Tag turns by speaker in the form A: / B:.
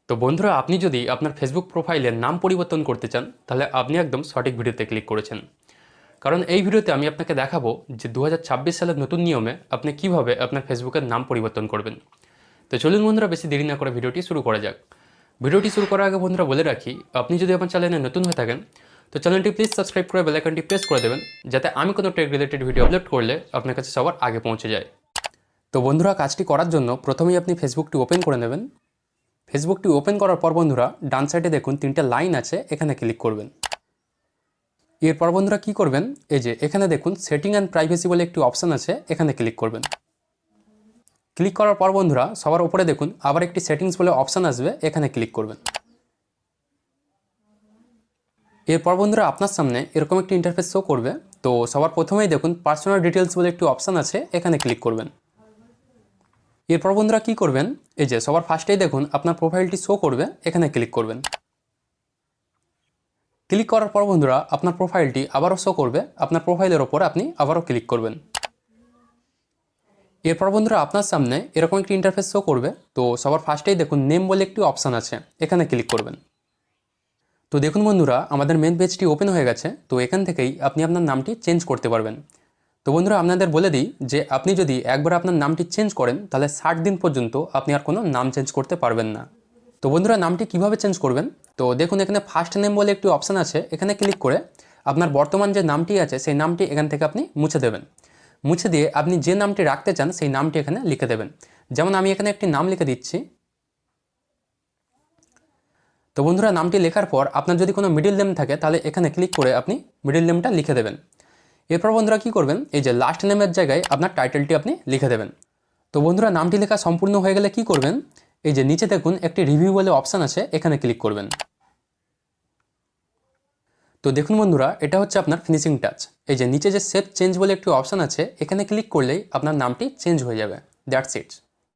A: তো বন্ধুরা, আপনি যদি আপনার ফেসবুক প্রোফাইলের নাম পরিবর্তন করতে চান, তাহলে আপনি একদম সঠিক ভিডিওতে ক্লিক করেছেন। কারণ এই ভিডিওতে আমি আপনাকে দেখাবো যে 2026 সালের নতুন নিয়মে আপনি কিভাবে আপনার ফেসবুকের নাম পরিবর্তন করবেন। তো চলুন বন্ধুরা, বেশি দেরি না করে ভিডিওটি শুরু করা যাক। ভিডিওটি শুরু করার আগে বন্ধুরা বলে রাখি, আপনি যদি আমার চ্যানেলে নতুন হয়ে থাকেন তো চ্যানেলটি প্লিজ সাবস্ক্রাইব করে বেল আইকনটি প্রেস করে দেবেন, যাতে আমি কোনো টেক রিলেটেড ভিডিও আপলোড করলে আপনার কাছে সবার আগে পৌঁছে যায়। তো বন্ধুরা, কাজটি করার জন্য প্রথমেই আপনি ফেসবুকটি ওপেন করে নেবেন। ফেসবুকটি ওপেন করার পর বন্ধুরা, ডান সাইডে দেখুন তিনটে লাইন আছে, এখানে ক্লিক করবেন। এরপর বন্ধুরা কী করবেন, এই যে এখানে দেখুন সেটিং অ্যান্ড প্রাইভেসি বলে একটি অপশান আছে, এখানে ক্লিক করবেন। ক্লিক করার পর বন্ধুরা সবার উপরে দেখুন আবার একটি সেটিংস বলে অপশান আসবে, এখানে ক্লিক করবেন। এরপর বন্ধুরা আপনার সামনে এরকম একটি ইন্টারফেস শো করবে। তো সবার প্রথমেই দেখুন পার্সোনাল ডিটেলস বলে একটি অপশান আছে, এখানে ক্লিক করবেন। এরপর বন্ধুরা কী করবেন, এই যে সবার ফার্স্টেই দেখুন আপনার প্রোফাইলটি শো করবে, এখানে ক্লিক করবেন। ক্লিক করার পর বন্ধুরা আপনার প্রোফাইলটি আবারও শো করবে, আপনার প্রোফাইলের ওপর আপনি আবারও ক্লিক করবেন। এরপর বন্ধুরা আপনার সামনে এরকম একটি ইন্টারফেস শো করবে। তো সবার ফার্স্টেই দেখুন নেম বলে একটি অপশান আছে, এখানে ক্লিক করবেন। তো দেখুন বন্ধুরা আমাদের মেন পেজটি ওপেন হয়ে গেছে। তো এখান থেকেই আপনি আপনার নামটি চেঞ্জ করতে পারবেন। তো বন্ধুরা আপনাদের বলে দিই যে আপনি যদি একবার আপনার নামটি চেঞ্জ করেন, তাহলে 60 দিন পর্যন্ত আপনি আর কোনো নাম চেঞ্জ করতে পারবেন না। তো বন্ধুরা নামটি কিভাবে চেঞ্জ করবেন, তো দেখুন এখানে ফার্স্ট নেম বলে একটি অপশান আছে, এখানে ক্লিক করে আপনার বর্তমান যে নামটি আছে সেই নামটি এখান থেকে আপনি মুছে দেবেন। মুছে দিয়ে আপনি যে নামটি রাখতে চান সেই নামটি এখানে লিখে দেবেন। যেমন আমি এখানে একটি নাম লিখে দিচ্ছি। তো বন্ধুরা নামটি লেখার পর আপনার যদি কোনো মিডল নেম থাকে তাহলে এখানে ক্লিক করে আপনি মিডল নেমটা লিখে দেবেন। এরপর বন্ধুরা কী করবেন, এই যে লাস্ট নেমের জায়গায় আপনার টাইটেলটি আপনি লিখে দেবেন। তো বন্ধুরা নামটি লেখা সম্পূর্ণ হয়ে গেলে কী করবেন, এই যে নিচে দেখুন একটি রিভিউ বলে অপশান আছে, এখানে ক্লিক করবেন। তো দেখুন বন্ধুরা এটা হচ্ছে আপনার ফিনিশিং টাচ। এই যে নিচে যে সেভ চেঞ্জ বলে একটি অপশান আছে, এখানে ক্লিক করলেই আপনার নামটি চেঞ্জ হয়ে যাবে। That's it.